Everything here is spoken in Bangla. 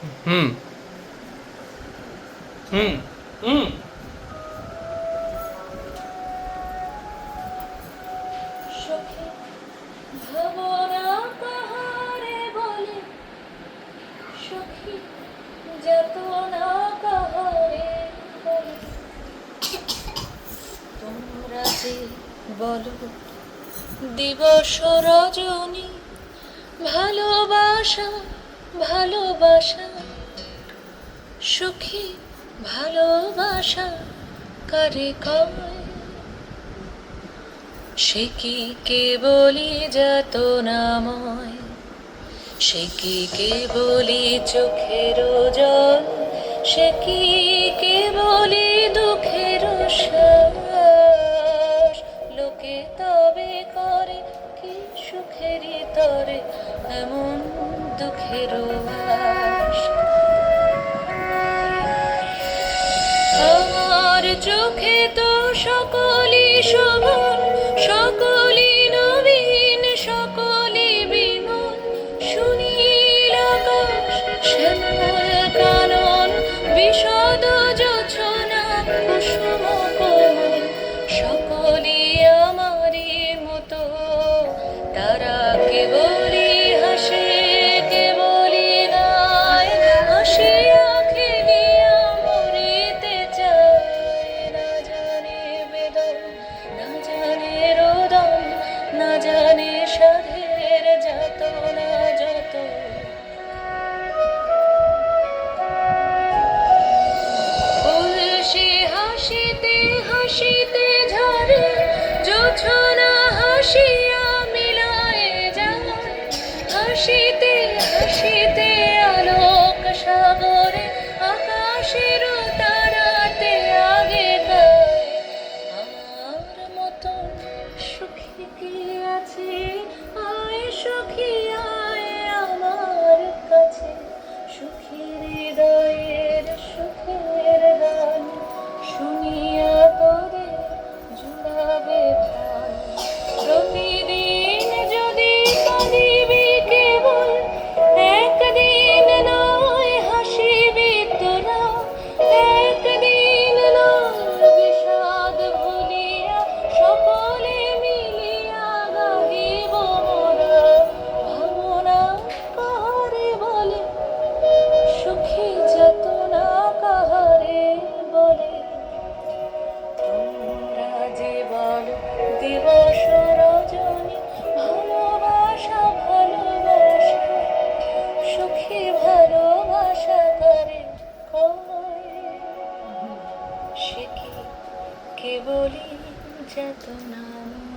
হুম হুম হুম। সখী ভাবনা কাহারে বলে, সখী যাতনা কাহারে বলে, তোমরা যে বলো দিবস রজনী, ভালোবাসা ভালোবাসা, সখী ভালোবাসা কারে কয়? সে কি কেবলি যাতনাময়, সে কি কেবলি চোখের জল, সে কি কেবলি দুঃখের শ্বাস? লোকে তবে করে কি সুখেরই তরে এমন দুঃখের বাস? আমার চোখে তো সকলই শোভন, সকলই নবীন, সকলই বিমল, সুনীল আকাশ, শ্যামল কানন, বিশদ জোছনা, কুসুম কোমল, সকলই আমারই মতো। তারা কেবলই হাসে, কেবলই গায়, হাসিয়া খেলিয়া মরিতে চায়। না জানে বেদন, না জানে রোদন, না জানে সাধের যাতনা যত। ফুল সে হাসিতে হাসিতে ঝরে, জোছনা হাসিয়া মিলায় যায়, হাসিতে হাসিতে আলোক সাগরে, আকাশের তারাতে আগে গায়। আমার মতন সুখী কি আছে? আয় সখী আয় আমার কাছে, সুখী হৃদয়ের সুখের গান শুনিয়া তোরে জুড়াবে প্রাণ। প্রতিদিন যদি কাঁদিবি কেবল, একদিন নয় হাসিবি তোরা, একদিন নয় বিষাদ ভুলিয়া, সকলে মিলিয়া গাহিব মোরা। ভাবনা কাহারে বলে, সুখী যাতনা কাহারে বলে, তোমরা যে বলো দিবস রজনী, ভালোবাসা ভালোবাসা, সুখী ভালোবাসা করে কয়? সে কি কেবলই যাতনাময়।